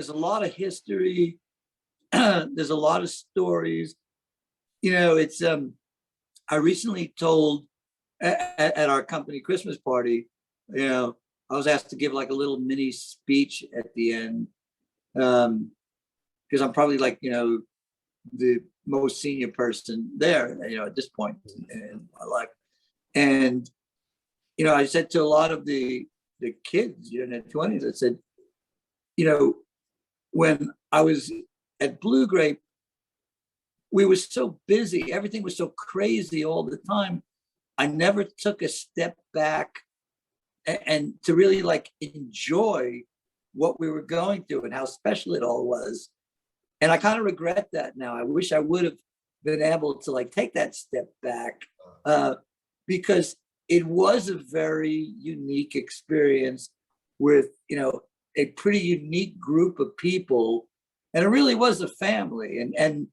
there's a lot of history. There's a lot of stories. It's I recently told at our company Christmas party, I was asked to give like a little mini speech at the end, because I'm probably like, the most senior person there, at this point in my life. And, I said to a lot of the kids in their 20s, I said, when I was at Grape, we were so busy. Everything was so crazy all the time. I never took a step back and to really like enjoy what we were going through and how special it all was. And I kind of regret that now. I wish I would have been able to like take that step back, because it was a very unique experience with, a pretty unique group of people. And it really was a family. And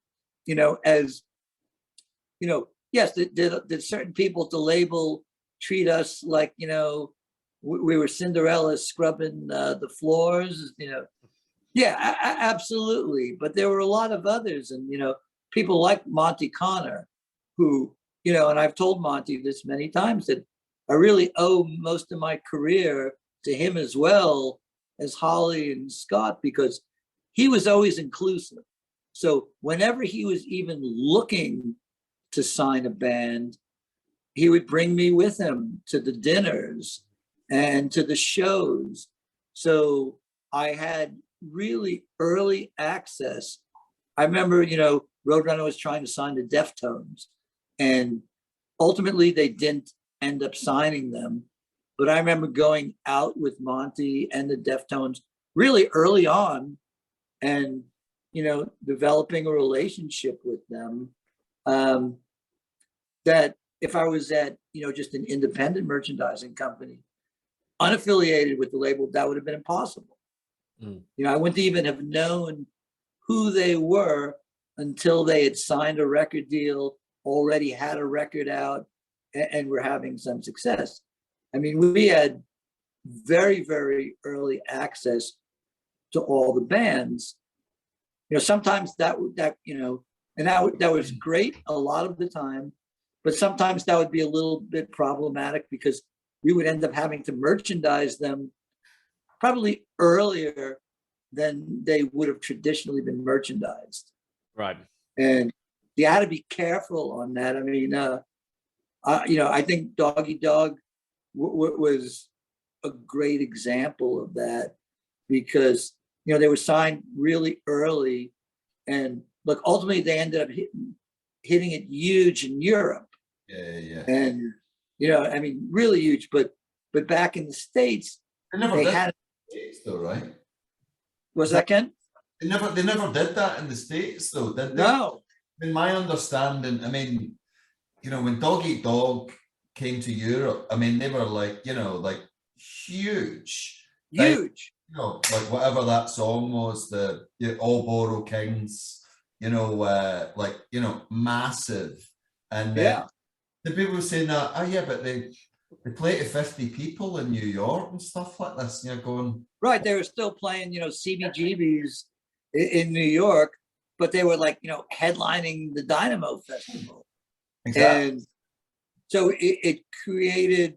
as, yes, did certain people at the label treat us like, we were Cinderella scrubbing the floors, Yeah, absolutely. But there were a lot of others, and people like Monty Connor, who and I've told Monty this many times, that I really owe most of my career to him as well as Holly and Scott, because he was always inclusive. So whenever he was even looking to sign a band, he would bring me with him to the dinners and to the shows. So I had really early access. I remember, Roadrunner was trying to sign the Deftones, and ultimately they didn't end up signing them. But I remember going out with Monty and the Deftones really early on, and developing a relationship with them, that if I was at just an independent merchandising company, unaffiliated with the label, that would have been impossible. I wouldn't even have known who they were until they had signed a record deal, already had a record out, and were having some success. I mean, we had very, very early access to all the bands. Sometimes that was great a lot of the time, but sometimes that would be a little bit problematic because we would end up having to merchandise them probably earlier than they would have traditionally been merchandised. Right. And you had to be careful on that. I mean, I think Doggy Dog was a great example of that, because they were signed really early, and look, ultimately they ended up hitting it huge in Europe. Yeah. And I mean, really huge. But back in the States, they had States though, right? Was that Ken? They never did that in the States though, did they? No. In my understanding, I mean, when Dog Eat Dog came to Europe, I mean, they were like, like huge. Huge. Like whatever that song was, the All Boro Kings, massive. And the people were saying that, oh yeah, but they play to 50 people in New York and stuff like this. And you're going, right, they were still playing, CBGBs in New York, but they were like, headlining the Dynamo Festival. Exactly. And so it created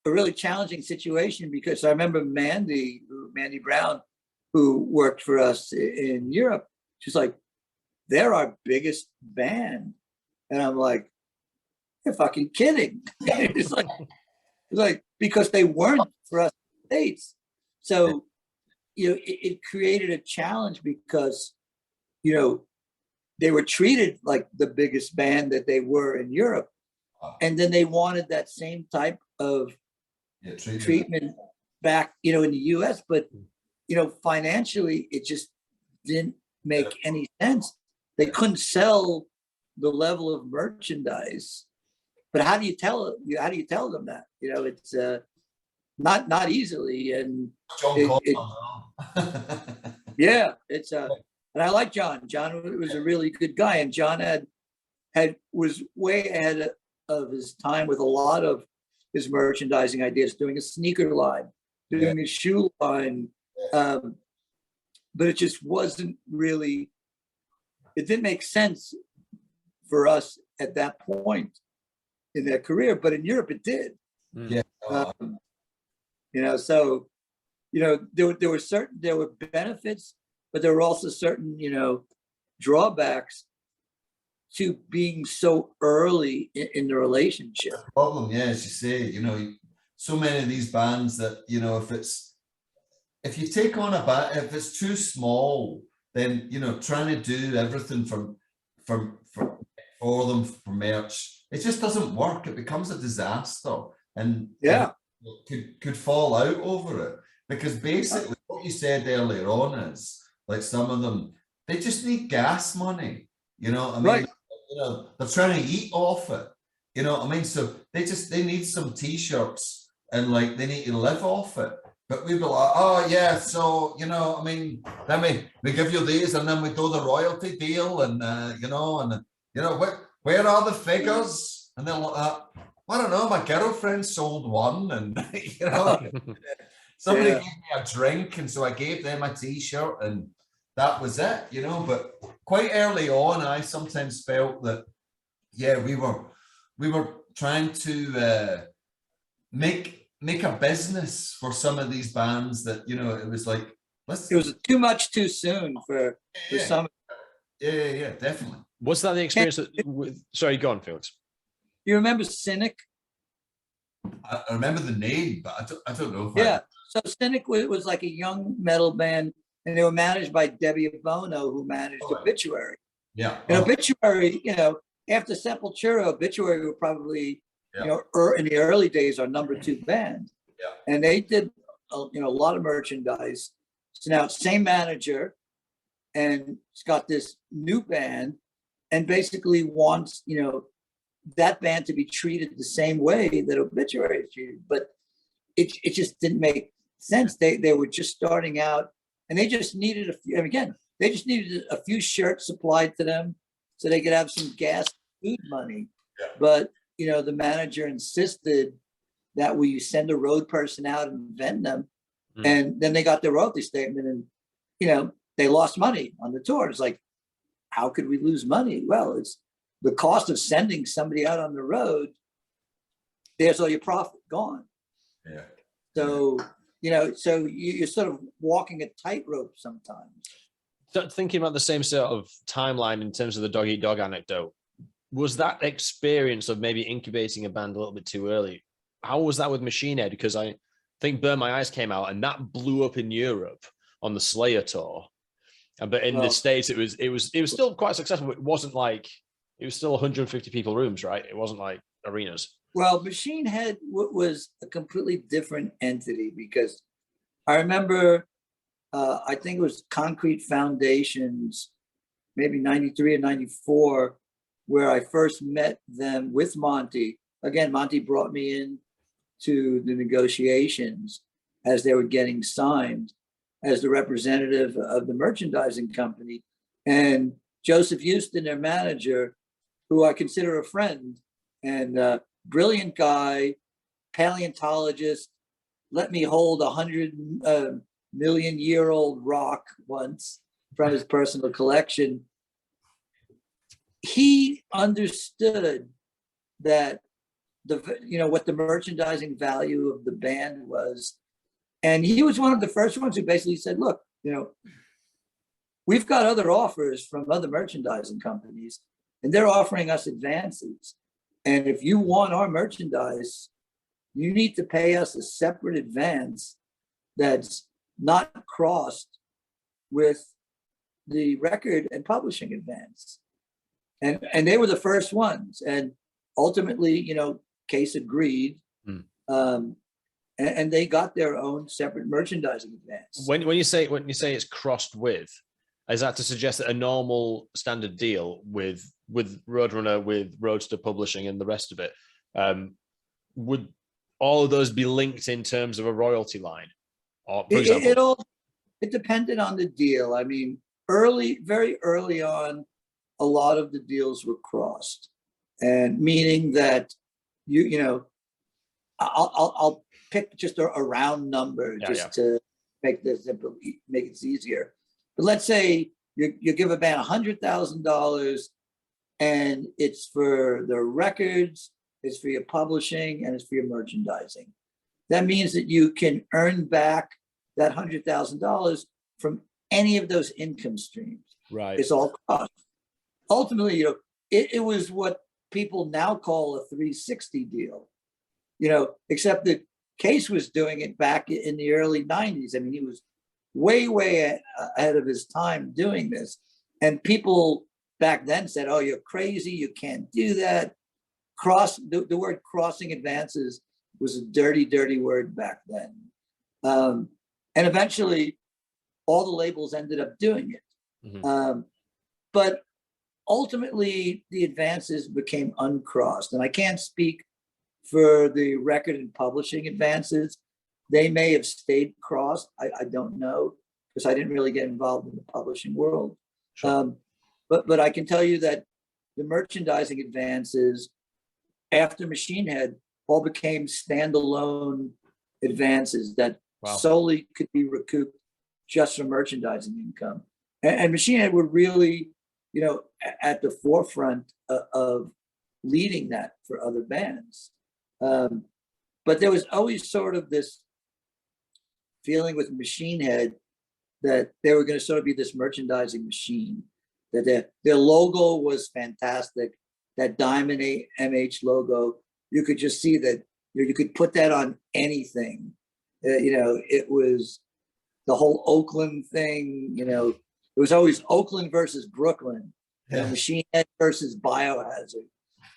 a really challenging situation, because I remember Mandy Brown, who worked for us in Europe, she's like, they're our biggest band. And I'm like, you're fucking kidding. It's like, because they weren't for us in the States. So, it created a challenge, because, they were treated like the biggest band that they were in Europe. And then they wanted that same type of treatment back, in the US. But, financially, it just didn't make any sense. They couldn't sell the level of merchandise. But how do you tell them that? It's not easily. And yeah, it's and I like John. John was a really good guy, and John was way ahead of his time with a lot of his merchandising ideas, doing a sneaker line, doing a shoe line, but it just wasn't really, it didn't make sense for us at that point in their career, but in Europe it did. Yeah. So, there were benefits, but there were also certain, drawbacks to being so early in the relationship. The problem, yeah, as you say, so many of these bands that, if you take on a band, if it's too small, then, trying to do everything for them for merch, it just doesn't work. It becomes a disaster, and could fall out over it, because basically what you said earlier on is, like, some of them, they just need gas money, Right. They're trying to eat off it, so they need some t-shirts, and like they need to live off it. But we'd be like, oh yeah, so then we give you these, and then we do the royalty deal, and where are the figures? And they're like, I don't know, my girlfriend sold one, and somebody gave me a drink, and so I gave them a t-shirt, and that was it, But quite early on, I sometimes felt that, we were trying to make a business for some of these bands that, it was like, it was too much too soon for some. Yeah, definitely. Was that the experience sorry, go on, Felix. You remember Cynic? I remember the name, but I don't know. So Cynic was like a young metal band, and they were managed by Debbie Bono, who managed Obituary. Yeah. And Obituary, after Sepultura, Obituary were probably, in the early days, our number 2 band. Yeah. And they did, a lot of merchandise. So now same manager, and it's got this new band, and basically wants, that band to be treated the same way that Obituary is treated. But it just didn't make sense. They were just starting out, and they just needed they just needed a few shirts supplied to them so they could have some gas food money. Yeah. But, the manager insisted that we send a road person out and vend them. And then they got their royalty statement, and, they lost money on the tour. It's like, how could we lose money? Well, it's the cost of sending somebody out on the road. There's all your profit gone. Yeah. So, so you're sort of walking a tightrope sometimes. So thinking about the same sort of timeline in terms of the dog eat dog anecdote, was that experience of maybe incubating a band a little bit too early? How was that with Machine Head? Because I think Burn My Eyes came out, and that blew up in Europe on the Slayer tour. But in the States, it was still quite successful. It wasn't like, it was still 150 people rooms, right? It wasn't like arenas. Well, Machine Head was a completely different entity, because I remember, I think it was Concrete Foundations, maybe 93 or 94, where I first met them with Monty. Again, Monty brought me in to the negotiations as they were getting signed as the representative of the merchandising company. And Joseph Houston, their manager, who I consider a friend, and brilliant guy, paleontologist, let me hold 100 million-year-old rock once from his personal collection. He understood that what the merchandising value of the band was. And he was one of the first ones who basically said, look, we've got other offers from other merchandising companies, and they're offering us advances. And if you want our merchandise, you need to pay us a separate advance that's not crossed with the record and publishing advance. And they were the first ones. And ultimately, Case agreed. And they got their own separate merchandising advance. When you say it's crossed with, is that to suggest that a normal standard deal with Roadrunner, with Roadster Publishing, and the rest of it, would all of those be linked in terms of a royalty line? Or, for example, it depended on the deal. I mean, very early on, a lot of the deals were crossed, and meaning that I'll pick just a round number to make this simple, make it easier. But let's say you give a band $100,000 and it's for their records, it's for your publishing, and it's for your merchandising. That means that you can earn back that $100,000 from any of those income streams. Right. It's all cost. Ultimately, you know, it was what people now call a 360 deal, you know, except that Case was doing it back in the early 90s. I mean, he was way ahead of his time doing this. And people back then said, oh, you're crazy, you can't do that. The word crossing advances was a dirty word back then. And eventually, all the labels ended up doing it. Mm-hmm. But ultimately, the advances became uncrossed. And I can't speak for the record and publishing advances. They may have stayed crossed. I don't know, because I didn't really get involved in the publishing world. Sure. But I can tell you that the merchandising advances after Machine Head all became standalone advances that solely could be recouped just from merchandising income. And Machine Head were really, you know, at the forefront of leading that for other bands. But there was always sort of this feeling with Machine Head that they were going to sort of be this merchandising machine, that their logo was fantastic. That Diamond MH logo, you could just see that you could put that on anything. You know, it was the whole Oakland thing, you know, it was always Oakland versus Brooklyn, you know, Machine Head versus Biohazard.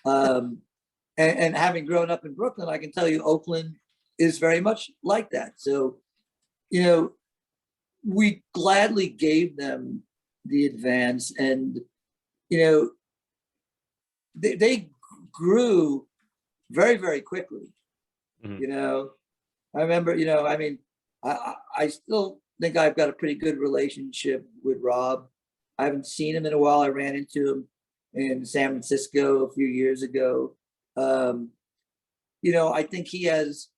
And having grown up in Brooklyn, I can tell you Oakland is very much like that. So, you know, we gladly gave them the advance, and, you know, they grew very quickly. Mm-hmm. You know, I remember, you know, I mean, I still think I've got a pretty good relationship with Rob. I haven't seen him in a while. I ran into him in San Francisco a few years ago. You know, I think he has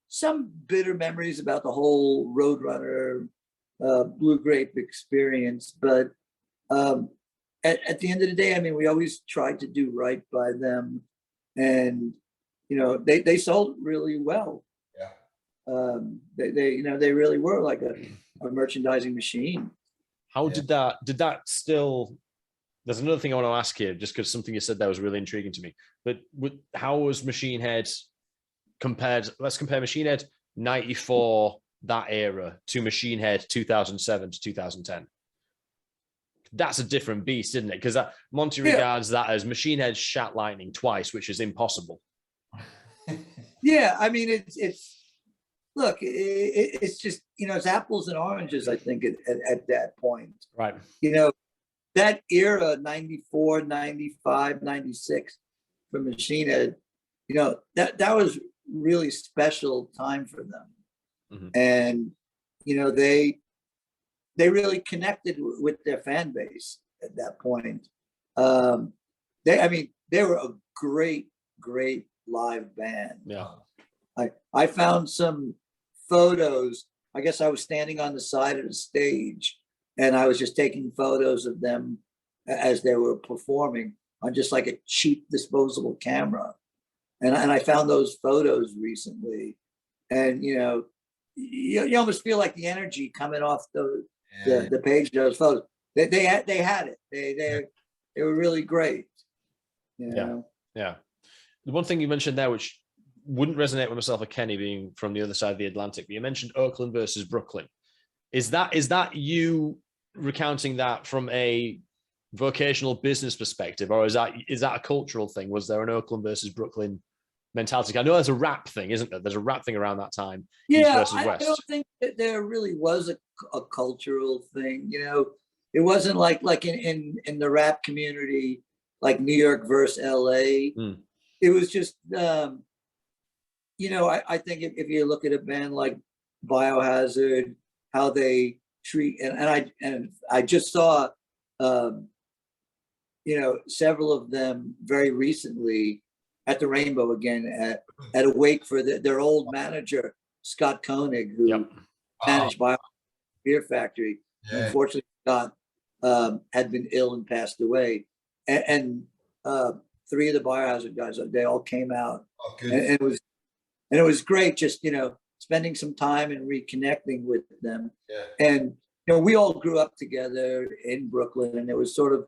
some bitter memories about the whole Roadrunner Blue Grape experience, but at the end of the day, I mean, we always tried to do right by them, and you know, they sold really well. Yeah. They you know, they really were like a merchandising machine. How did that still? There's another thing I want to ask here, just because something you said there was really intriguing to me. But how was Machine Head compared? Let's compare Machine Head 94, that era, to Machine Head 2007 to 2010. That's a different beast, isn't it? Because Monty regards that as Machine Head shat lightning twice, which is impossible. Yeah, I mean, it's look, it's just, you know, it's apples and oranges, I think, at that point. Right. You know, that era, 94, 95, 96, for Machine Head, you know, that was really special time for them. Mm-hmm. And, you know, they really connected with their fan base at that point. I mean, they were a great live band. Yeah. I found some photos. I guess I was standing on the side of the stage and I was just taking photos of them as they were performing on just like a cheap disposable camera. And I found those photos recently. And, you know, you almost feel like the energy coming off the page of those photos. They had it. They were really great. You know? Yeah. The one thing you mentioned there, which wouldn't resonate with myself or Kenny being from the other side of the Atlantic, but you mentioned Oakland versus Brooklyn. Is that you recounting that from a vocational business perspective, or is that a cultural thing? Was there an Oakland versus Brooklyn mentality? I know there's a rap thing, isn't there? There's a rap thing around that time. Yeah, I don't think that there really was a cultural thing. You know, it wasn't like in the rap community, like New York versus LA. Mm. It was just, you know, I think if you look at a band like Biohazard, how they treat, and I just saw, you know, several of them very recently at the Rainbow again at a wake for their old manager, Scott Koenig, who managed Bio Beer Factory. Yeah. Unfortunately, Scott had been ill and passed away, and three of the Biohazard guys, they all came out, good. and it was great, just spending some time and reconnecting with them. Yeah. And we all grew up together in Brooklyn, and there was sort of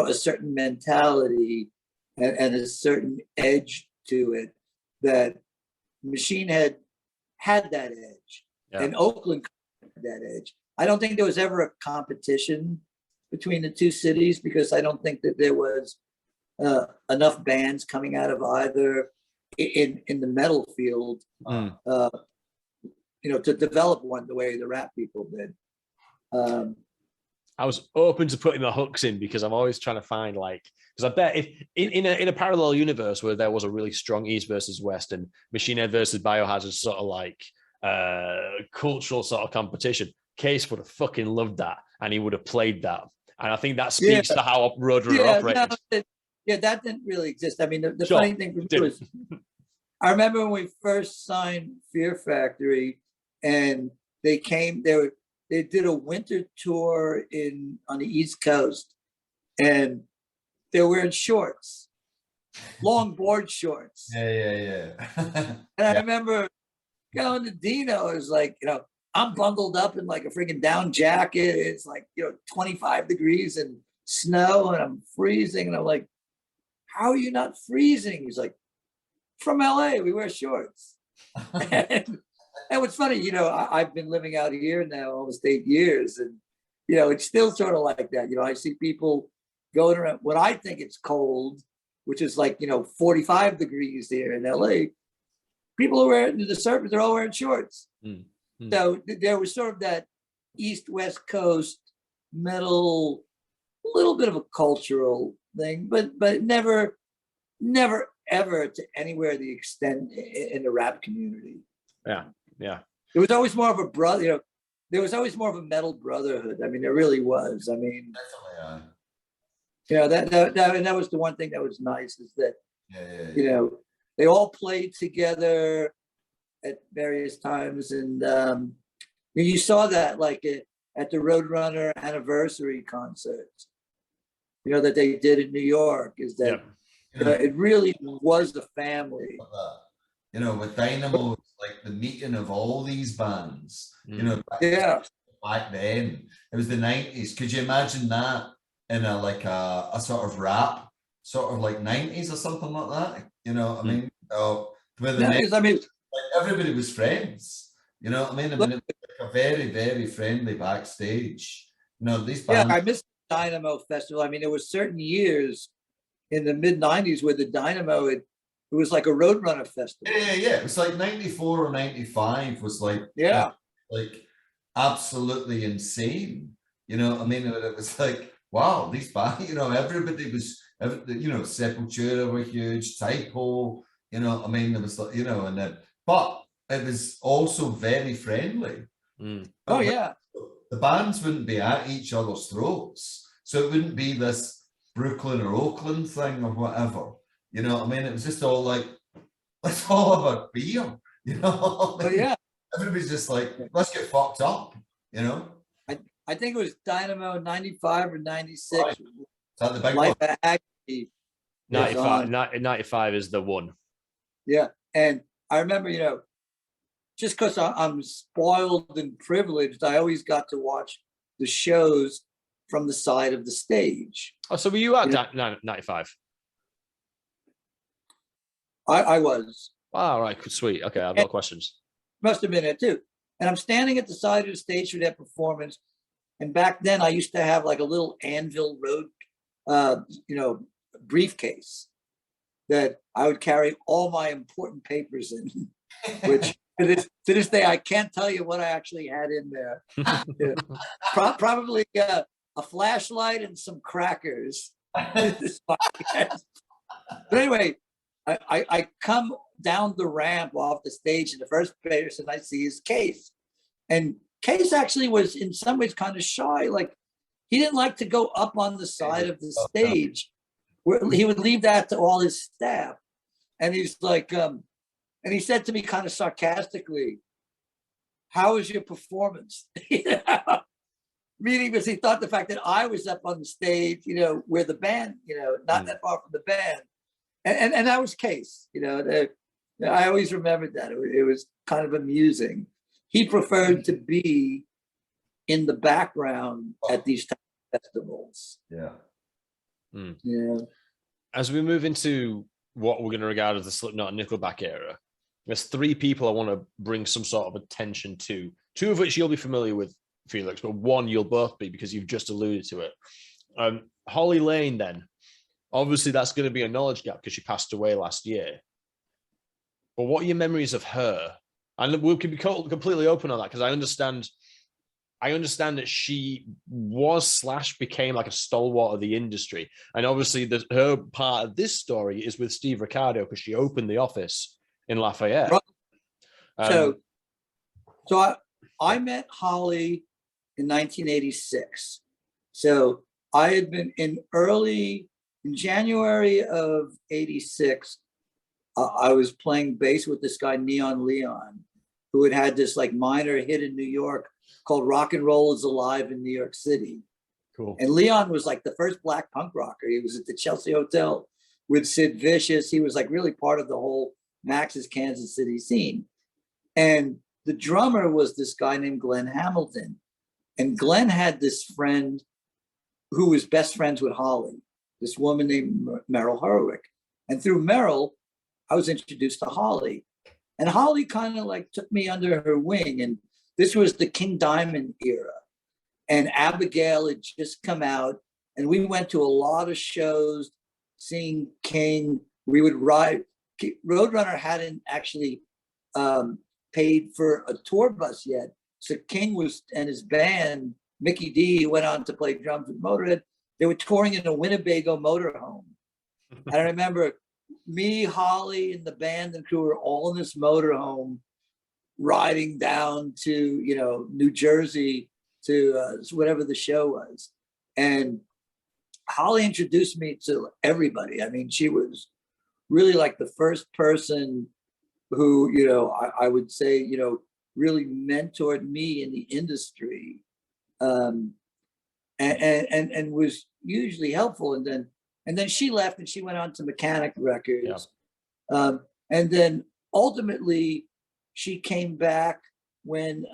a certain mentality and a certain edge to it that Machine Head had that edge, and Oakland had that edge. I don't think there was ever a competition between the two cities, because I don't think that there was enough bands coming out of either in the metal field, to develop one the way the rap people did. I was open to putting the hooks in, because I'm always trying to find, because I bet if in a parallel universe where there was a really strong East versus West and Machine Head versus Biohazard sort of cultural sort of competition, Case would have fucking loved that, and he would have played that. And I think that speaks to how Roadrunner operated. No, that didn't really exist. I mean, the Sure, funny thing for me was, I remember when we first signed Fear Factory, and they did a winter tour on the East Coast, and they were wearing shorts, long board shorts. Yeah. And I remember going to Dino, it was like, I'm bundled up in like a freaking down jacket. It's like, 25 degrees and snow, and I'm freezing. And I'm like, how are you not freezing? He's like, from LA, we wear shorts. And what's funny, I've been living out here now almost 8 years, and it's still sort of like that. I see people going around when I think it's cold, which is like 45 degrees here in LA. People are wearing the surface; they're all wearing shorts. So there was sort of that East-West Coast metal, a little bit of a cultural thing, but never ever to anywhere the extent in the rap community. Yeah. There was always more of a brother, there was always more of a metal brotherhood. I mean, there really was. I mean, that was the one thing that was nice, is that, they all played together at various times. And you saw that at the Roadrunner anniversary concerts, that they did in New York, is that it really was a family. With Dynamo, like the meeting of all these bands, back then, it was the 90s. Could you imagine that in a sort of rap, sort of like 90s or something like that? I mean, everybody was friends. You know what I mean? It was like a very, very friendly backstage. These bands. Yeah, I missed the Dynamo Festival. I mean, there were certain years in the mid 90s where the Dynamo, it was like a Roadrunner festival. Yeah. It was like 94 or 95 was like absolutely insane. I mean, it was like, wow, these bands, everybody was, Sepultura were huge, Typo, I mean, there was, but it was also very friendly. Oh, yeah. The bands wouldn't be at each other's throats. So it wouldn't be this Brooklyn or Oakland thing or whatever. You know what I mean? It was just all like, let's all have a beer. Oh, yeah. Everybody's just like, let's get fucked up, I think it was Dynamo 95 or 96. Right. Is that the big Life one? of Agony. 95 is the one. Yeah. And I remember, just because I'm spoiled and privileged, I always got to watch the shows from the side of the stage. Oh, so were you at 95? I was. All right, sweet. Okay, I've got questions. Must have been it too. And I'm standing at the side of the stage for that performance. And back then I used to have like a little Anvil Road, briefcase that I would carry all my important papers in, which to this day, I can't tell you what I actually had in there. Probably a flashlight and some crackers. But anyway, I come down the ramp off the stage, and the first person I see is Case. And Case actually was in some ways kind of shy. Like, he didn't like to go up on the side of the stage. Where he would leave that to all his staff. And he's like, and he said to me kind of sarcastically, "How was your performance?" meeting because he thought the fact that I was up on the stage, you know, where the band, you know, not that far from the band, and that was Case, you know. I always remembered that it was kind of amusing. He preferred to be in the background at these type of festivals. Yeah. Yeah. As we move into what we're going to regard as the Slipknot and Nickelback era, there's three people I want to bring some sort of attention to, two of which you'll be familiar with, Felix, but one you'll both be because you've just alluded to it. Holly Lane, then. Obviously, that's going to be a knowledge gap because she passed away last year. But what are your memories of her? And we can be completely open on that because I understand that she was / became like a stalwart of the industry. And obviously her part of this story is with Steve Ricardo because she opened the office in Lafayette. Right. So I met Holly in 1986. So I had been in January of 86, I was playing bass with this guy, Neon Leon, who had this like minor hit in New York called Rock and Roll is Alive in New York City. Cool. And Leon was like the first black punk rocker. He was at the Chelsea Hotel with Sid Vicious. He was like really part of the whole Max's Kansas City scene. And the drummer was this guy named Glenn Hamilton. And Glenn had this friend who was best friends with Holly, this woman named Merrill Herwick. And through Merrill, I was introduced to Holly. And Holly kind of like took me under her wing. And this was the King Diamond era. And Abigail had just come out. And we went to a lot of shows seeing King. We would ride. Roadrunner hadn't actually paid for a tour bus yet. So King and his band, Mickey D, went on to play drums with Motorhead. They were touring in a Winnebago motorhome. And I remember me, Holly, and the band and crew were all in this motorhome riding down to, you know, New Jersey to whatever the show was. And Holly introduced me to everybody. I mean, she was really like the first person who, you know, I would say, you know, really mentored me in the industry, and was usually helpful. And then she left and she went on to Mechanic Records. Yeah. And then ultimately she came back when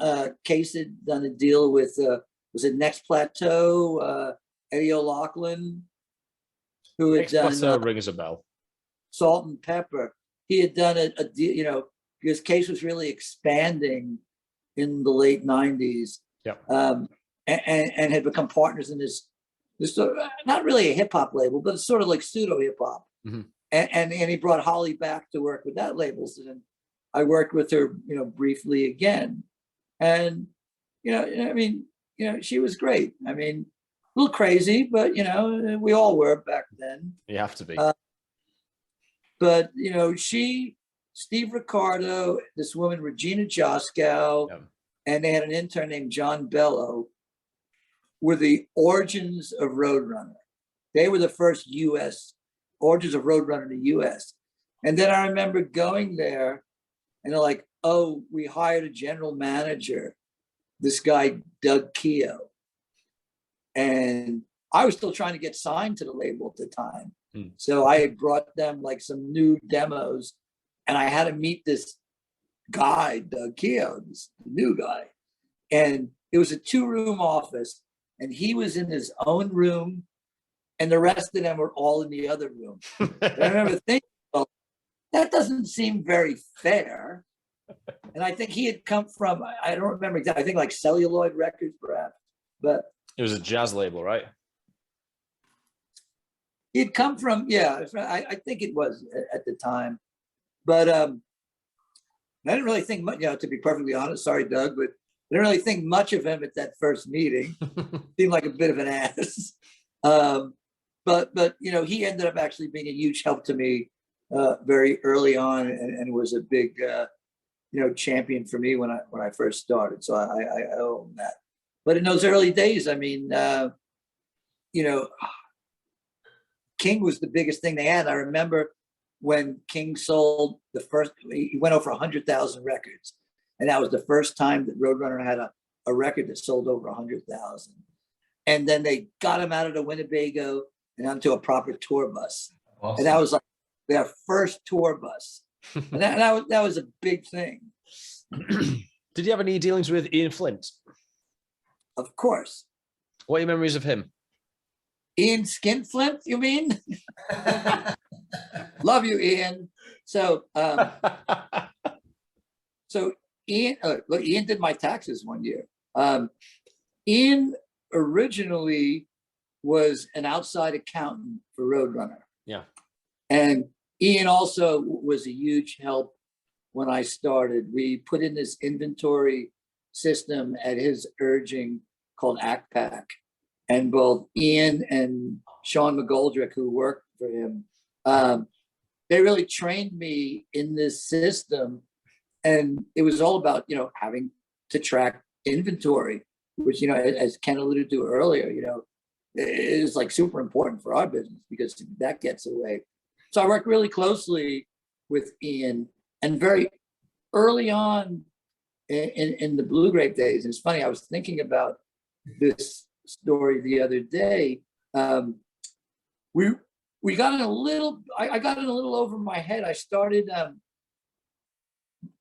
Case had done a deal with, was it Next Plateau, Eddie O'Loughlin, who had done rings a bell. Salt and Pepper. He had done a deal, you know, because Case was really expanding in the late 90s. Yeah. And had become partners in this sort of, not really a hip hop label, but it's sort of like pseudo hip hop. Mm-hmm. And he brought Holly back to work with that label. So then I worked with her, you know, briefly again. And, you know, I mean, you know, she was great. I mean, a little crazy, but, you know, we all were back then. You have to be. But, you know, Steve Ricardo, this woman, Regina Joskow, yeah, and they had an intern named John Bello, were the origins of Roadrunner. They were the first origins of Roadrunner in the US. And then I remember going there and they're like, oh, we hired a general manager, this guy, Doug Keogh. And I was still trying to get signed to the label at the time. So I had brought them like some new demos and I had to meet this guy, Doug Keogh, this new guy. And it was a 2-room office and he was in his own room and the rest of them were all in the other room. I remember thinking, well, that doesn't seem very fair. And I think he had come from, I don't remember exactly, I think like Celluloid Records perhaps, but. It was a jazz label, right? He'd come from, yeah, I think it was at the time. But I didn't really think much, you know, to be perfectly honest, sorry, Doug, but I didn't really think much of him at that first meeting. Seemed like a bit of an ass. But you know, he ended up actually being a huge help to me very early on and was a big, you know, champion for me when I first started. So I owe him that. But in those early days, I mean, you know, King was the biggest thing they had. I remember when King sold he went over 100,000 records. And that was the first time that Roadrunner had a record that sold over 100,000. And then they got him out of the Winnebago and onto a proper tour bus. Awesome. And that was like their first tour bus. And that was a big thing. Did you have any dealings with Ian Flint? Of course. What are your memories of him? Ian Skinflint, you mean? Love you, Ian. So Ian, look, Ian did my taxes one year. Ian originally was an outside accountant for Roadrunner. Yeah. And Ian also was a huge help when I started. We put in this inventory system at his urging called ACPAC. And both Ian and Sean McGoldrick, who worked for him, they really trained me in this system. And it was all about, having to track inventory, which, as Ken alluded to earlier, it is like super important for our business because that gets away. So I worked really closely with Ian, and very early on in the Blue Grape days, and it's funny, I was thinking about this story the other day. We got in a little, I got in a little over my head. I started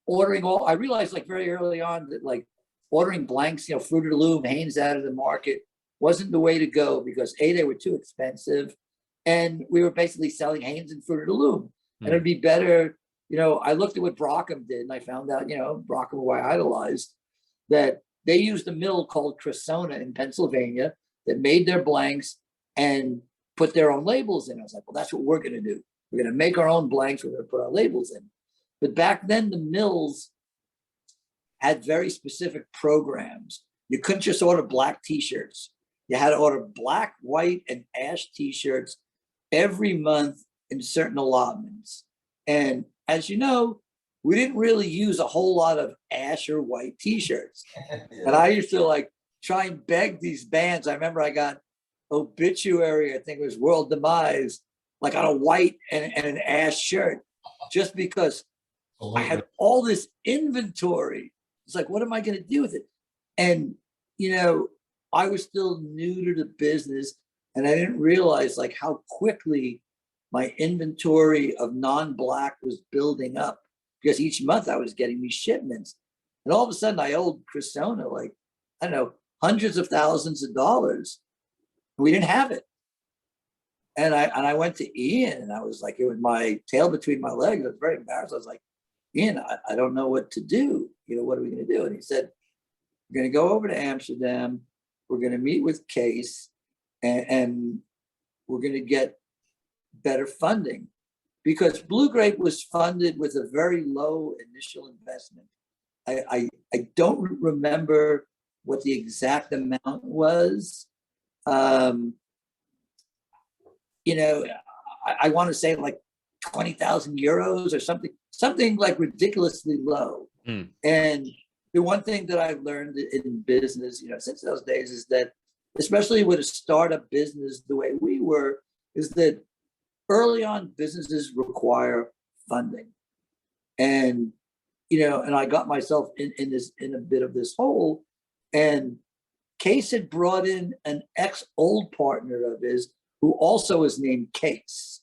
ordering I realized like very early on that like ordering blanks, Fruit of the Loom, Hanes out of the market wasn't the way to go because A, they were too expensive. And we were basically selling Hanes and Fruit of the Loom. And it'd be better, I looked at what Brockham did and I found out, Brockham, who I idolized, that they used a mill called Cressona in Pennsylvania that made their blanks and put their own labels in. I was like, well, that's what we're going to do. We're going to make our own blanks. We're going to put our labels in. But back then, the mills had very specific programs. You couldn't just order black T-shirts. You had to order black, white, and ash T-shirts every month in certain allotments. And as you know, we didn't really use a whole lot of ash or white T-shirts. And I used to try and beg these bands. I remember I got Obituary, I think it was World Demise, like on a white and an ash shirt, just because I had all this inventory. It's like, what am I going to do with it? And, I was still new to the business and I didn't realize like how quickly my inventory of non-black was building up because each month I was getting these shipments. And all of a sudden I owed Cressona hundreds of thousands of dollars. We didn't have it. And I went to Ian and I was like, it was my tail between my legs. I was very embarrassed. I was like, Ian, I don't know what to do. What are we going to do? And he said, we're going to go over to Amsterdam. We're going to meet with Case and we're going to get better funding because Blue Grape was funded with a very low initial investment. I don't remember what the exact amount was. I want to say like 20,000 euros or something like ridiculously low. And the one thing that I've learned in business, since those days is that, especially with a startup business, the way we were, is that early on businesses require funding. And, and I got myself in a bit of this hole, and Case had brought in an ex-old partner of his who also is named Case.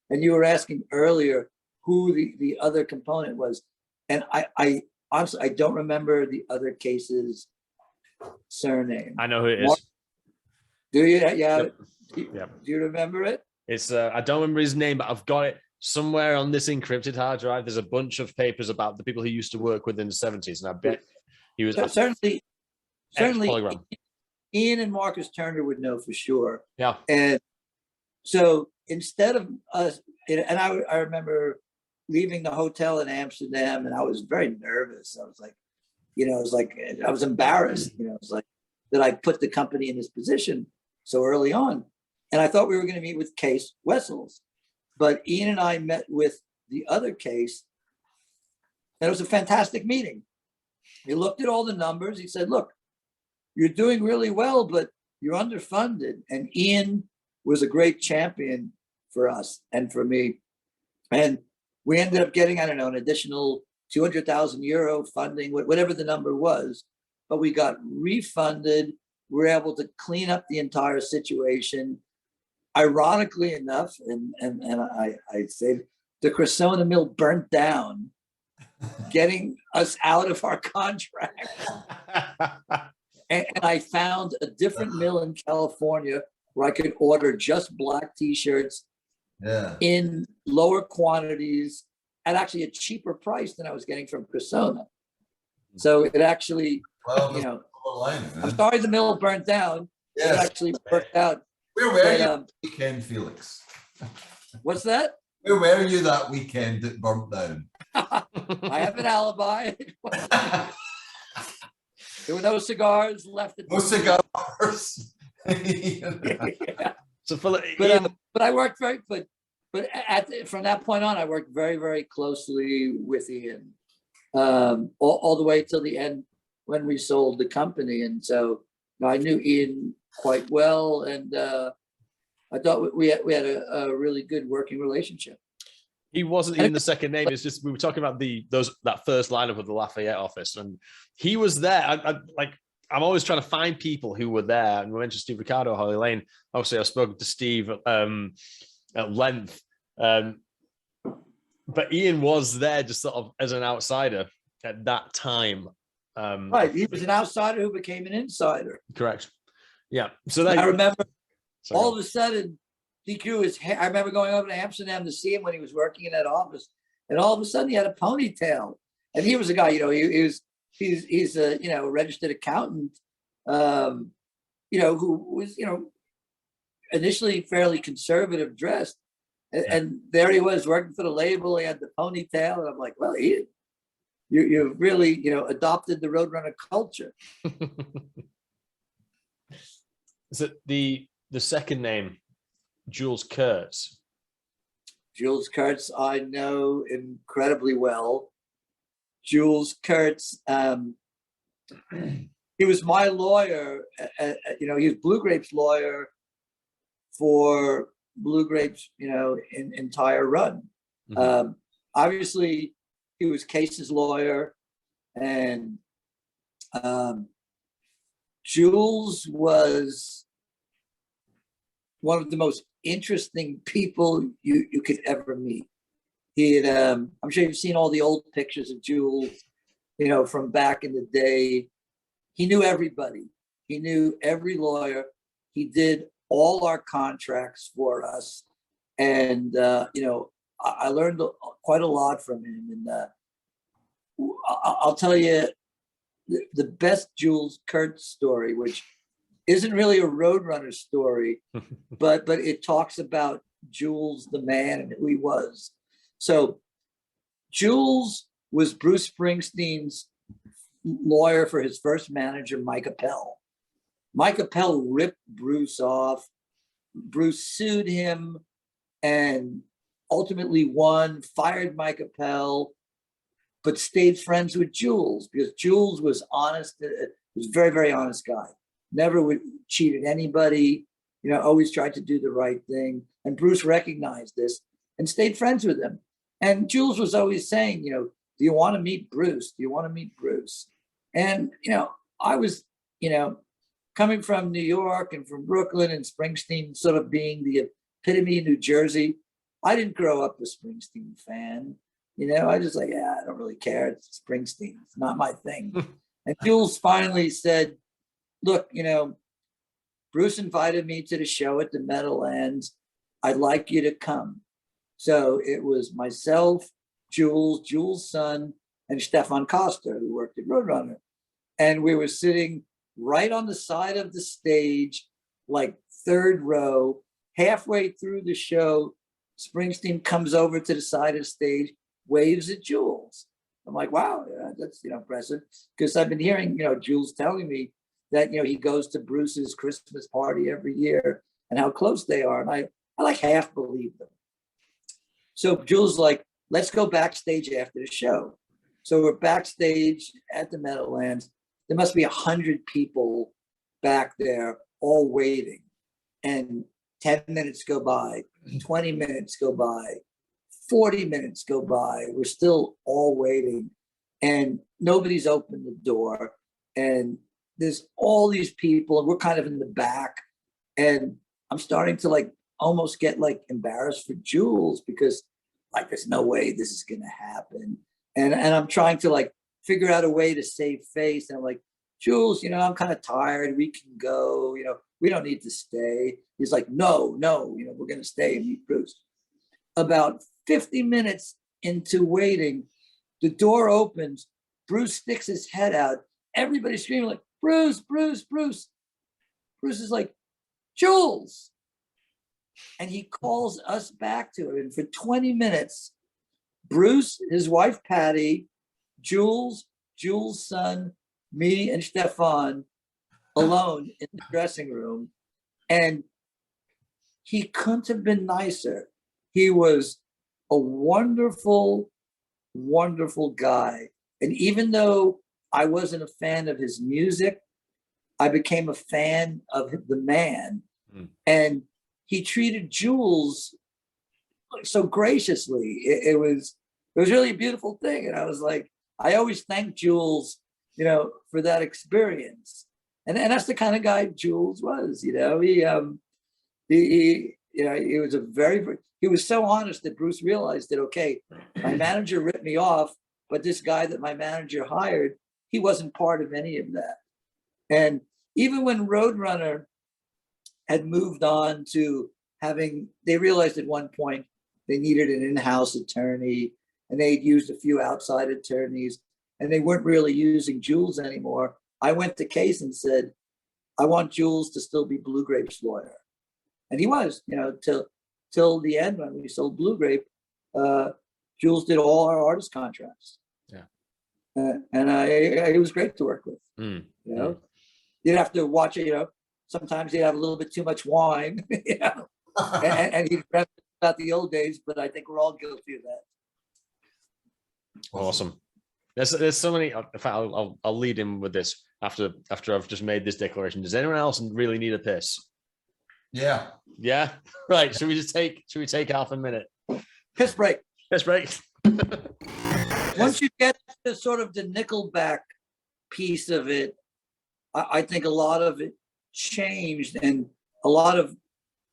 And you were asking earlier who the other component was. And I honestly, I don't remember the other Case's surname. I know who it is. Do you? Yeah. Yep. Do you remember it? It's I don't remember his name, but I've got it somewhere on this encrypted hard drive. There's a bunch of papers about the people he used to work with in the 70s. And I bet he was certainly Polygram. Ian and Marcus Turner would know for sure. Yeah. And so instead of us, and I remember leaving the hotel in Amsterdam and I was very nervous. I was like, I was embarrassed, it was like that I put the company in this position so early on. And I thought we were going to meet with Case Wessels, but Ian and I met with the other Case. And it was a fantastic meeting. He looked at all the numbers. He said, look, you're doing really well, but you're underfunded. And Ian was a great champion for us and for me. And we ended up getting, an additional 200,000 euro funding, whatever the number was, but we got refunded. we were able to clean up the entire situation. Ironically enough, and I say the Cressona mill burnt down, getting us out of our contract. And I found a different mill in California where I could order just black T-shirts in lower quantities at actually a cheaper price than I was getting from Cressona. So it actually, you know, I'm sorry the mill burnt down. It actually worked out. Where were you that weekend, Felix? What's that? Where were you that weekend that burnt down? I have an alibi. There were no cigars left. No cigars. So, Philip, but I worked from that point on, I worked very, very closely with Ian, all the way till the end when we sold the company. And so, you know, I knew Ian quite well, and I thought we had a really good working relationship. he wasn't even the second name. It's just we were talking about that first lineup of the Lafayette office, and he was there. I'm always trying to find people who were there, and we mentioned Steve Ricardo, Holly Lane. Obviously, I've spoken to Steve at length, but Ian was there just sort of as an outsider at that time. Right, he was an outsider who became an insider. Correct. Yeah. So that I remember all of a sudden he grew his hair. I remember going over to Amsterdam to see him when he was working in that office, and all of a sudden he had a ponytail. And he was a guy, you know, he's a, you know, a registered accountant, you know, who was, you know, initially fairly conservative dressed, and there he was working for the label. He had the ponytail, and I'm like, well, you really, you know, adopted the Roadrunner culture. Is it the second name, Jules Kurtz? Jules Kurtz, I know incredibly well. Jules Kurtz, he was my lawyer. You know, he was Blue Grape's lawyer for Blue Grape's, you know, entire run. Mm-hmm. Obviously, he was Case's lawyer, and Jules was one of the most interesting people you could ever meet. He had, I'm sure you've seen all the old pictures of Jules, you know, from back in the day. He knew everybody. He knew every lawyer. He did all our contracts for us. And, you know, I learned quite a lot from him. And I'll tell you the best Jules Kurtz story, which isn't really a Roadrunner story, but it talks about Jules the man and who he was. So Jules was Bruce Springsteen's lawyer for his first manager, Mike Appel. Mike Appel ripped Bruce off. Bruce sued him and ultimately won, fired Mike Appel, but stayed friends with Jules because Jules was honest, was a very, very honest guy. Never cheated anybody, you know, always tried to do the right thing. And Bruce recognized this and stayed friends with him. And Jules was always saying, you know, do you want to meet Bruce? Do you want to meet Bruce? And, you know, I was, you know, coming from New York and from Brooklyn, and Springsteen sort of being the epitome of New Jersey. I didn't grow up a Springsteen fan. You know, I just like, yeah, I don't really care. It's Springsteen. It's not my thing. And Jules finally said, look, you know, Bruce invited me to the show at the Meadowlands. I'd like you to come. So it was myself, Jules' son, and Stefan Koster, who worked at Roadrunner. And we were sitting right on the side of the stage, like third row. Halfway through the show, Springsteen comes over to the side of the stage, waves at Jules. I'm like, wow, that's, you know, impressive. Because I've been hearing, you know, Jules telling me that, you know, he goes to Bruce's Christmas party every year and how close they are. And I like half believe them. So Jules like, let's go backstage after the show. So we're backstage at the Meadowlands. There must be 100 people back there all waiting. And 10 minutes go by, 20 minutes go by, 40 minutes go by. We're still all waiting. And nobody's opened the door. And there's all these people, and we're kind of in the back, and I'm starting to like almost get like embarrassed for Jules, because like there's no way this is gonna happen. And I'm trying to like figure out a way to save face. And I'm like, Jules, I'm kind of tired. We can go, we don't need to stay. He's like, no, we're gonna stay and meet Bruce. About 50 minutes into waiting, the door opens, Bruce sticks his head out. Everybody's screaming like, Bruce, Bruce, Bruce. Bruce is like, Jules. And he calls us back to it. And for 20 minutes, Bruce, his wife, Patty, Jules' son, me, and Stefan alone in the dressing room. And he couldn't have been nicer. He was a wonderful, wonderful guy. And even though I wasn't a fan of his music, I became a fan of the man. And he treated Jules so graciously. It was really a beautiful thing. And I was like, I always thank Jules, for that experience. And that's the kind of guy Jules was. He was he was so honest that Bruce realized that, okay, my manager ripped me off, but this guy that my manager hired, he wasn't part of any of that. And even when Roadrunner had moved on to they realized at one point they needed an in-house attorney, and they'd used a few outside attorneys, and they weren't really using Jules anymore. I went to Case and said, I want Jules to still be Blue Grape's lawyer. And he was, till the end when we sold Blue Grape. Jules did all our artist contracts. Yeah. And it was great to work with. You'd have to watch it, sometimes he'd have a little bit too much wine, and he'd reminisce about the old days, but I think we're all guilty of that. Awesome. There's so many. In fact, I'll lead in with this after I've just made this declaration. Does anyone else really need a piss? Yeah. Yeah. Right. Should we take half a minute? Piss break. Piss break. Once you get to sort of the Nickelback piece of it, I think a lot of it changed, and a lot of,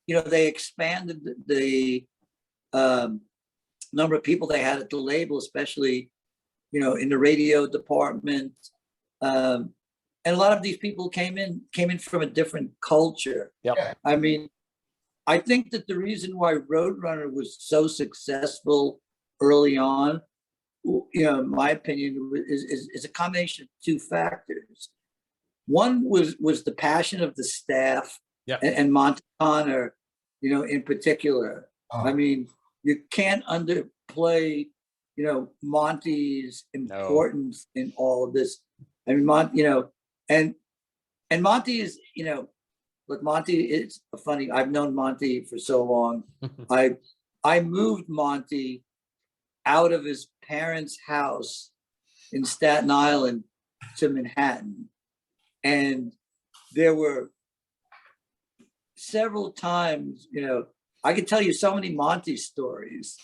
they expanded the number of people they had at the label, especially, in the radio department. And a lot of these people came in from a different culture. Yep. I mean, I think that the reason why Roadrunner was so successful early on, in my opinion, is a combination of two factors. One was the passion of the staff, and Monty Connor, in particular. Oh. I mean, you can't underplay, Monty's importance in all of this. I mean, and Monty is, look, Monty is funny. I've known Monty for so long. I moved Monty out of his parents' house in Staten Island to Manhattan. And there were several times, I could tell you so many Monty stories.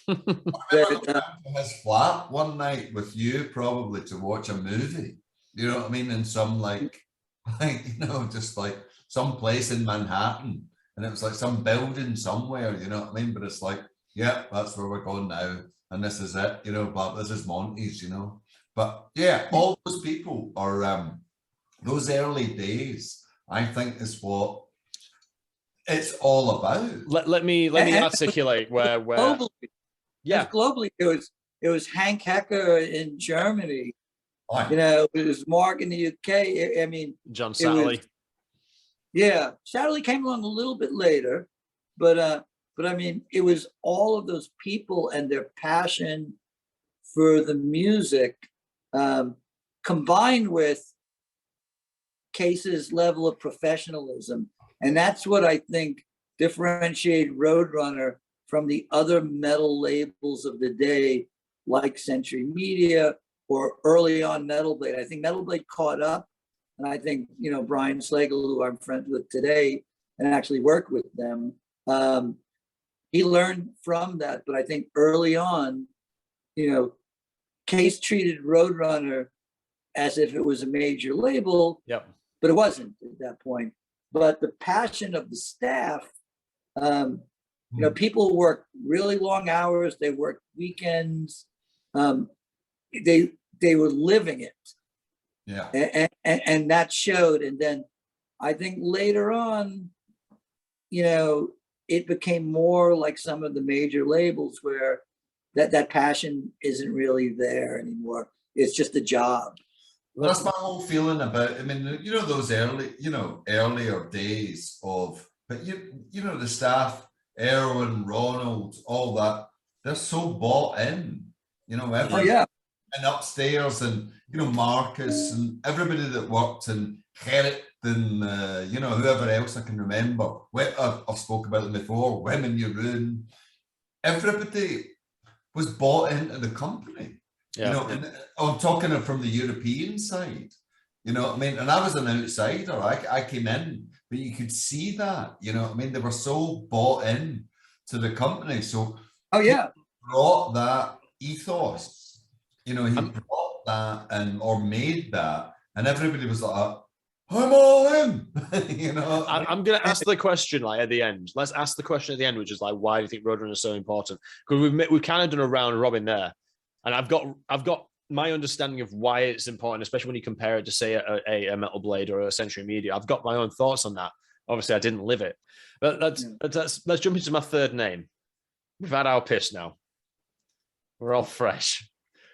His flat one night with you, probably to watch a movie. You know what I mean? In some just like some place in Manhattan, and it was like some building somewhere. You know what I mean? But it's like, yeah, that's where we're going now, and this is it. But this is Monty's. But yeah, all those people are. Those early days, I think, is what it's all about. Let me articulate where globally, globally it was Hank Hecker in Germany. It was Mark in the UK. I mean, John Satterley. Satterley came along a little bit later, but I mean, it was all of those people and their passion for the music, combined with Case's level of professionalism. And that's what I think differentiated Roadrunner from the other metal labels of the day, like Century Media or early on Metal Blade. I think Metal Blade caught up. And I think, Brian Slagle, who I'm friends with today and actually worked with them, he learned from that. But I think early on, Case treated Roadrunner as if it was a major label. Yep. but it wasn't at that point. But the passion of the staff, you know, people work really long hours. They work weekends. They were living it. Yeah. And that showed. And then I think later on, you know, it became more like some of the major labels where that passion isn't really there anymore. It's just a job. Well, that's my whole feeling about, I mean, you know, those earlier days of, but you know, the staff, Erwin, Ronald, all that, they're so bought in, you know, Oh yeah. and upstairs, and you know, Marcus and everybody that worked, and Gerrit and you know, whoever else I can remember. I've spoken about them before. Women you ruin. Everybody was bought into the company. Yeah. You know, and I'm talking from the European side. You know what I mean? And I was an outsider. I came in, but you could see that. You know what I mean? They were so bought in to the company. So oh yeah, he brought that ethos. You know, he brought that and or made that, and everybody was like, "I'm all in." You know, I'm going to ask the question like at the end. Let's ask the question at the end, which is like, why do you think Roadrunner is so important? Because we've kind of done a round robin there, and I've got my understanding of why it's important, especially when you compare it to say a Metal Blade or a Century Media. I've got my own thoughts on that. Obviously, I didn't live it, but let's jump into my third name. We've had our piss now. We're all fresh.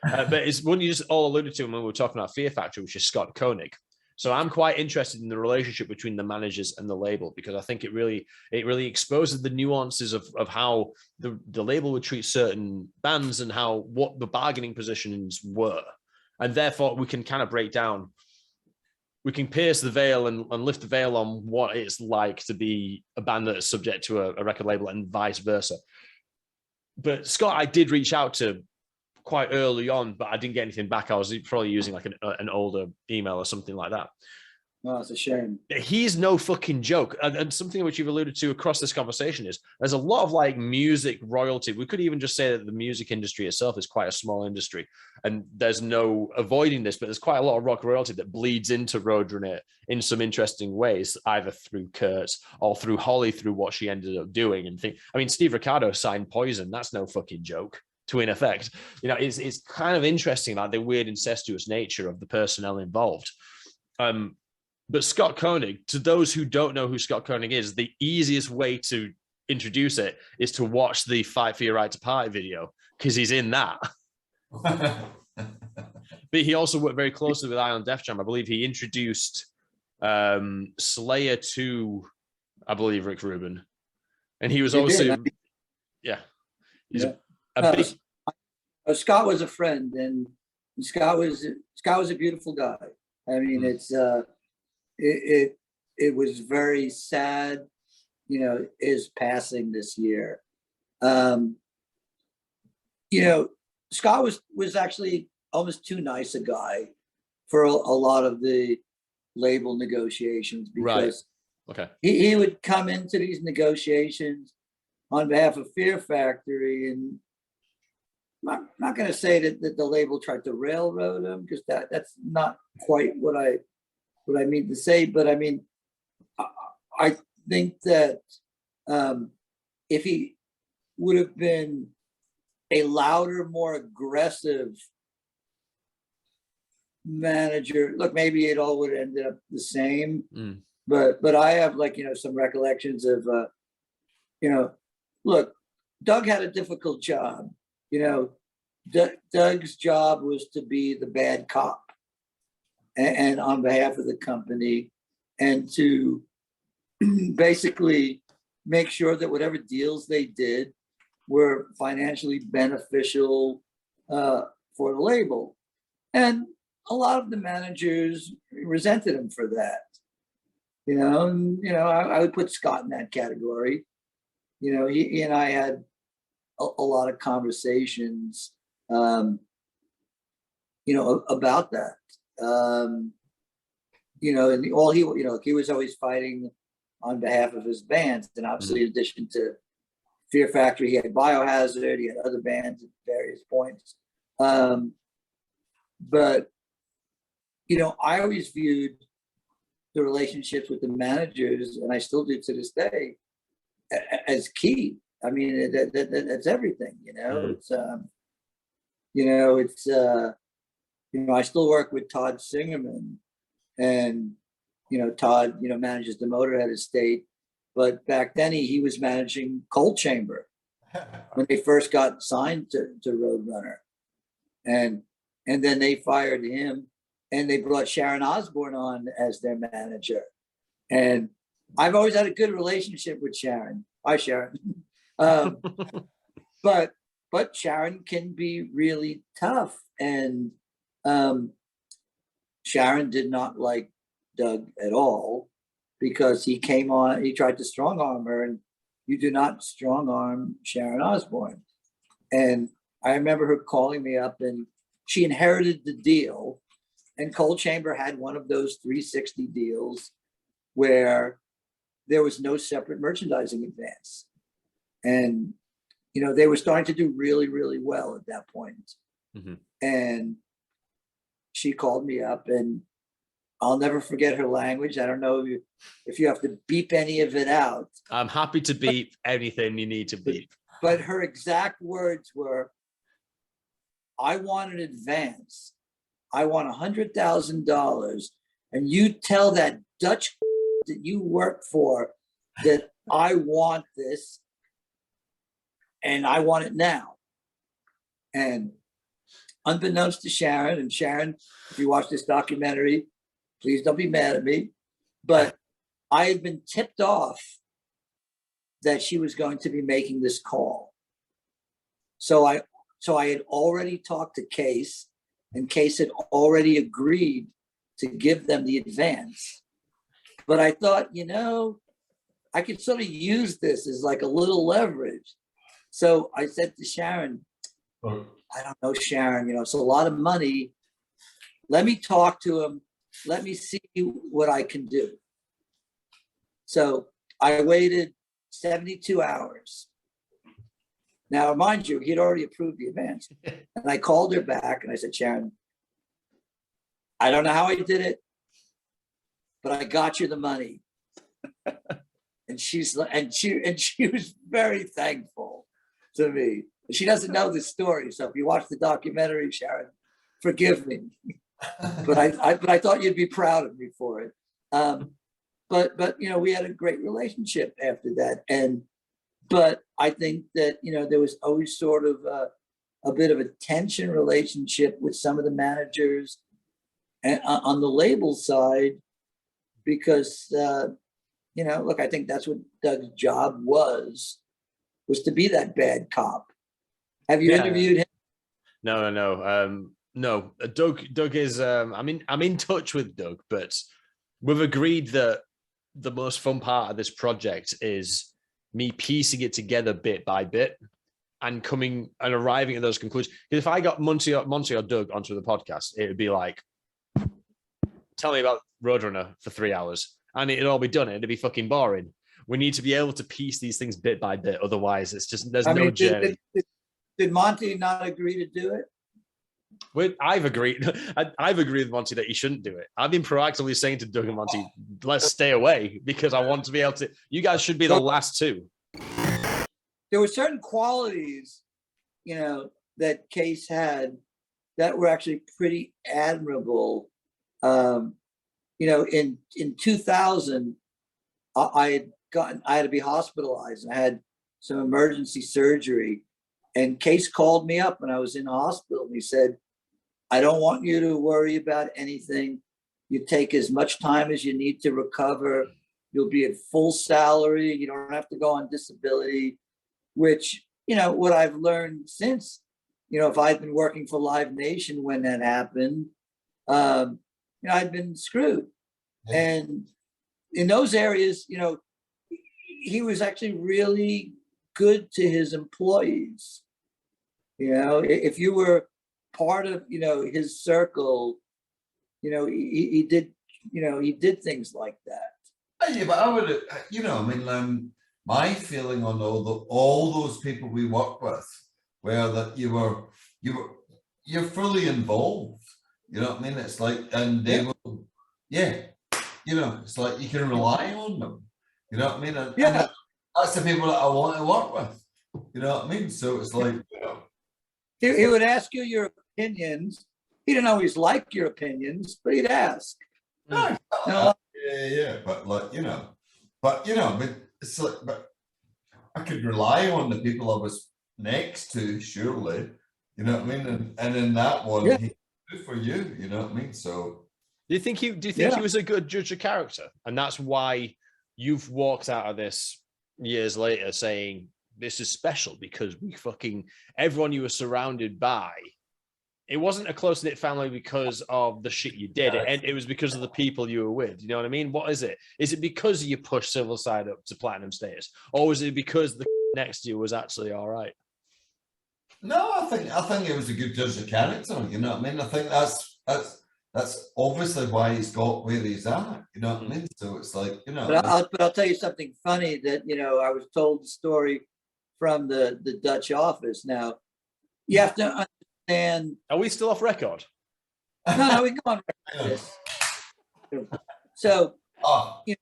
But it's one you just all alluded to when we were talking about Fear Factory, which is Scott Koenig. So I'm quite interested in the relationship between the managers and the label, because I think it really exposes the nuances of how the label would treat certain bands and what the bargaining positions were. And therefore we can kind of break down, we can pierce the veil and lift the veil on what it's like to be a band that is subject to a record label and vice versa. But Scott, I did reach out to quite early on, but I didn't get anything back. I was probably using like an older email or something like that. No, it's a shame. He's no fucking joke. And something which you've alluded to across this conversation is there's a lot of like music royalty. We could even just say that the music industry itself is quite a small industry, and there's no avoiding this, but there's quite a lot of rock royalty that bleeds into Roadrunner in some interesting ways, either through Kurt or through Holly, through what she ended up doing. And I mean, Steve Ricardo signed Poison. That's no fucking joke. To in effect, you know, it's kind of interesting, like the weird incestuous nature of the personnel involved. But Scott Koenig, to those who don't know who Scott Koenig is, the easiest way to introduce it is to watch the Fight for Your Right to Party video, because he's in that. But he also worked very closely with Ion Def Jam. I believe he introduced Slayer to, I believe, Rick Rubin, and he was also, he's Scott was a friend, and Scott was a beautiful guy. I mean, it was very sad, you know, his passing this year. You know, Scott was actually almost too nice a guy for a lot of the label negotiations, because he would come into these negotiations on behalf of Fear Factory, and I'm not going to say that the label tried to railroad him, because that's not quite what I mean to say. But I mean, I think that if he would have been a louder, more aggressive manager, look, maybe it all would have ended up the same. But I have, like, you know, some recollections of you know, look, Doug had a difficult job. You know, Doug's job was to be the bad cop, and on behalf of the company, and to basically make sure that whatever deals they did were financially beneficial for the label. And a lot of the managers resented him for that. You know, and, you know, I would put Scott in that category. You know, he and I had a lot of conversations, you know, about that. You know, and he was always fighting on behalf of his bands. And obviously, in addition to Fear Factory, he had Biohazard, he had other bands at various points. But, you know, I always viewed the relationships with the managers, and I still do to this day, as key. I mean, that's everything, you know. It's I still work with Todd Singerman, and Todd, manages the Motorhead estate, but back then he was managing Coal Chamber when they first got signed to Roadrunner, and then they fired him, and they brought Sharon Osbourne on as their manager, and I've always had a good relationship with Sharon. Hi, Sharon. But Sharon can be really tough, and Sharon did not like Doug at all, because he came on, he tried to strong arm her, and you do not strong arm Sharon Osbourne. And I remember her calling me up, and she inherited the deal, and Coal Chamber had one of those 360 deals where there was no separate merchandising advance. And, they were starting to do really, really well at that point. Mm-hmm. And she called me up, and I'll never forget her language. I don't know if you have to beep any of it out. I'm happy to beep anything you need to beep. But her exact words were, I want an advance. I want $100,000. And you tell that Dutch that you work for that I want this, and I want it now. And unbeknownst to Sharon, and Sharon, if you watch this documentary, please don't be mad at me, but I had been tipped off that she was going to be making this call. So I had already talked to Case, and Case had already agreed to give them the advance. But I thought, I could sort of use this as like a little leverage. So I said to Sharon, I don't know, Sharon, it's a lot of money. Let me talk to him. Let me see what I can do. So I waited 72 hours. Now, mind you, he'd already approved the advance. And I called her back and I said, Sharon, I don't know how I did it, but I got you the money. And she was very thankful to me. She doesn't know this story, so if you watch the documentary, Sharon, forgive me. But I thought you'd be proud of me for it. But we had a great relationship after that, but I think that there was always sort of a bit of a tension relationship with some of the managers and on the label side, because look, I think that's what Doug's job was to be that bad cop. Have you interviewed him? No. Doug is. I'm in touch with Doug, but we've agreed that the most fun part of this project is me piecing it together bit by bit and coming and arriving at those conclusions. Because if I got Monty or Doug onto the podcast, it would be like, tell me about Roadrunner for 3 hours, and it'd all be done. It'd be fucking boring. We need to be able to piece these things bit by bit. Otherwise, it's just there's no journey. Did Monty not agree to do it? I've agreed. I've agreed with Monty that he shouldn't do it. I've been proactively saying to Doug and Monty, let's stay away, because I want to be able to. You guys should be the last two. There were certain qualities, that Case had that were actually pretty admirable. In 2000, I had to be hospitalized. I had some emergency surgery, and Case called me up when I was in the hospital, and he said, I don't want you to worry about anything. You take as much time as you need to recover. You'll be at full salary. You don't have to go on disability, which, what I've learned since, if I'd been working for Live Nation when that happened, I'd been screwed. Yeah. And in those areas, he was actually really good to his employees. If you were part of, his circle, he did things like that. Yeah, but I would, my feeling on all those people we work with were that you're fully involved. You know what I mean? It's like, and they will, you know, it's like you can rely on them. You know what I mean? And Yeah. that's the people that I want to work with. You know what I mean? So it's like, you know, He would ask you your opinions. He didn't always like your opinions, but he'd ask. no, No. yeah, but like, I mean, it's like, but I could rely on the people I was next to, surely. You know what I mean? And in that one, Yeah. he could do for you. You know what I mean? So Do you think he Yeah. was a good judge of character, and that's why you've walked out of this years later saying this is special because we fucking everyone you were surrounded by. It wasn't a close knit family because of the shit you did, and it was because of the people you were with. You know what I mean? What is it? Is it because you pushed Civil Side up to platinum status, or was it because the next to you was actually all right? no, I think it was a good judge of character. You know what I mean? I think that's obviously why he's got where he's at. You know what I mean? So it's like, you know. But I'll tell you something funny that, you know, I was told the story from the Dutch office. Now, you have to understand. Are we still off record? No, we can go on record this. So Oh, you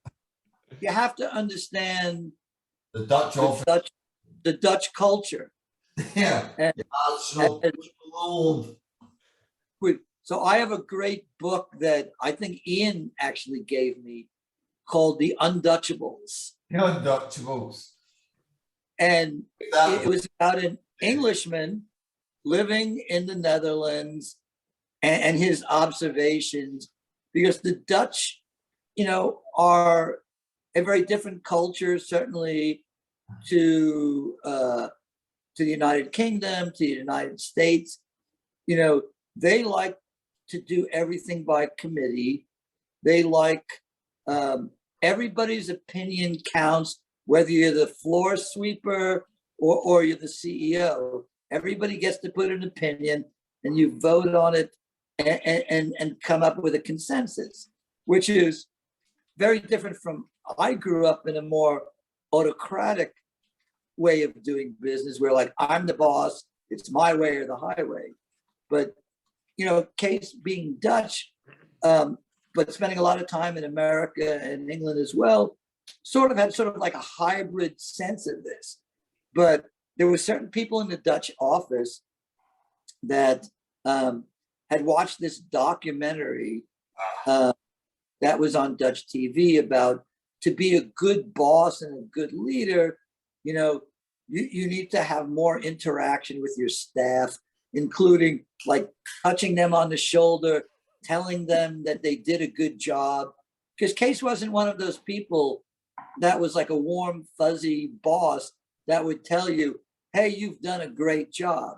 have to understand the Dutch office. the Dutch culture. Yeah. And- National World. So I have a great book that I think Ian actually gave me called The Undutchables. Untouchables. And That it was about an Englishman living in the Netherlands and his observations, because the Dutch, you know, are a very different culture, certainly to the United Kingdom, to the United States. You know, they like to do everything by committee. They like everybody's opinion counts, whether you're the floor sweeper or you're the CEO. Everybody gets to put an opinion, and you vote on it and come up with a consensus, which is very different from, I grew up in a more autocratic way of doing business where, like, I'm the boss, it's my way or the highway. But, you know, Case being Dutch, but spending a lot of time in America and England as well, sort of had sort of like a hybrid sense of this. But there were certain people in the Dutch office that had watched this documentary that was on Dutch TV about, to be a good boss and a good leader, you know, you need to have more interaction with your staff, including like touching them on the shoulder, telling them that they did a good job. Because Case wasn't one of those people that was like a warm, fuzzy boss that would tell you, hey, you've done a great job.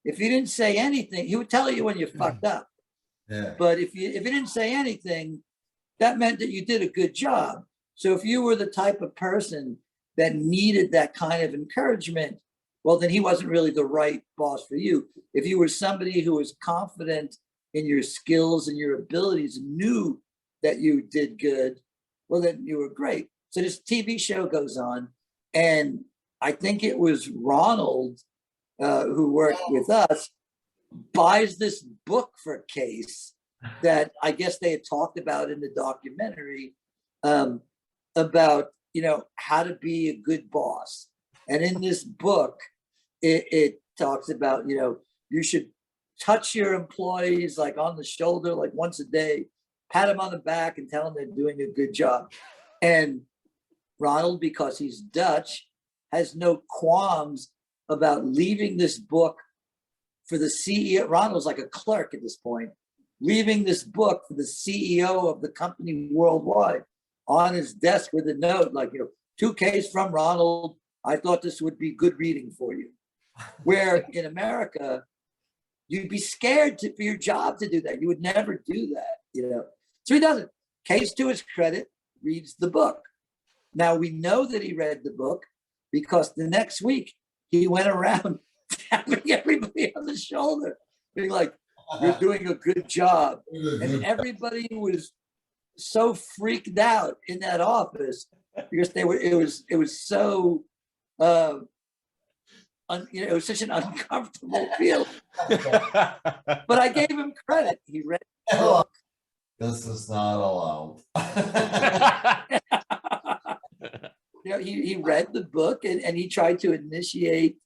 If you didn't say anything, he would tell you when you fucked up. Yeah. But if you didn't say anything, that meant that you did a good job. So if you were the type of person that needed that kind of encouragement, well, then he wasn't really the right boss for you. If you were somebody who was confident in your skills and your abilities, and knew that you did good, well, then you were great. So this TV show goes on, and I think it was Ronald, who worked with us, buys this book for Case that I guess they had talked about in the documentary, about, you know, how to be a good boss. And in this book, it talks about, you know, you should touch your employees like on the shoulder, like once a day, pat them on the back and tell them they're doing a good job. And Ronald, because he's Dutch, has no qualms about leaving this book for the CEO. Ronald's like a clerk at this point, leaving this book for the CEO of the company worldwide on his desk with a note like, you know, 2Ks from Ronald. I thought this would be good reading for you. Where in America, you'd be scared for your job to do that. You would never do that, you know. So he doesn't. Case, to his credit, reads the book. Now we know that he read the book because the next week he went around tapping everybody on the shoulder, being like, "You're doing a good job." And everybody was so freaked out in that office because they were. It was so. You know, it was such an uncomfortable feeling. But I gave him credit. He read the book, This is not allowed. You know, he read the book and he tried to initiate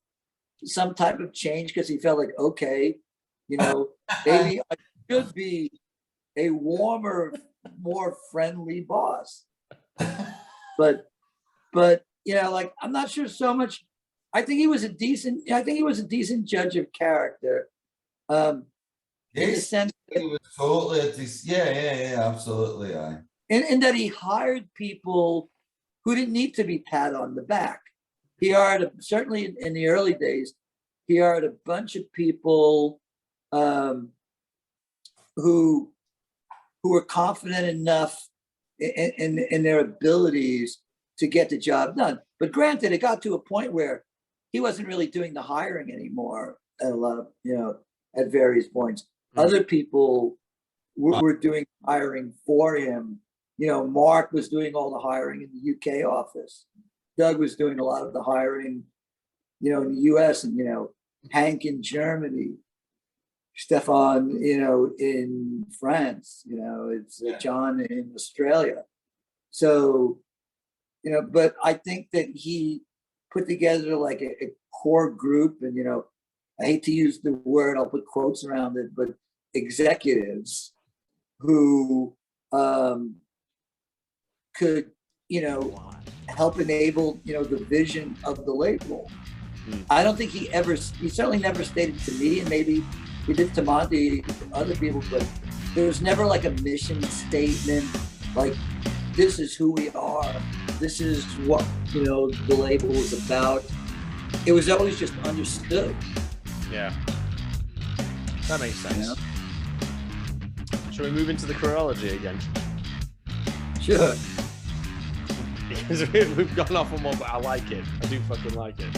some type of change because he felt like, okay, you know, maybe I should be a warmer, more friendly boss. But you know, like, I'm not sure so much. I think he was a decent judge of character. In the Yes, sense he was totally yeah, absolutely. in that he hired people who didn't need to be pat on the back. He hired, certainly in the early days, he hired a bunch of people who were confident enough in their abilities to get the job done. But granted, it got to a point where he wasn't really doing the hiring anymore at a lot of, you know, at various points. Other people were doing hiring for him. You know, Mark was doing all the hiring in the UK office. Doug was doing a lot of the hiring, you know, in the US, and, you know, Hank in Germany, Stefan, you know, in France, you know, it's John in Australia. So, you know, but I think that he put together like a core group, and, you know, I hate to use the word, I'll put quotes around it, but executives who could, you know, help enable, you know, the vision of the label. I don't think he certainly never stated to me, and maybe he did to Monty, other people, but there was never like a mission statement, like, this is who we are, this is what, you know, the label was about. It was always just understood. Yeah, that makes sense. Yeah. Shall we move into the chronology again? Sure. Because we've gone off on one, but I like it. I do fucking like it.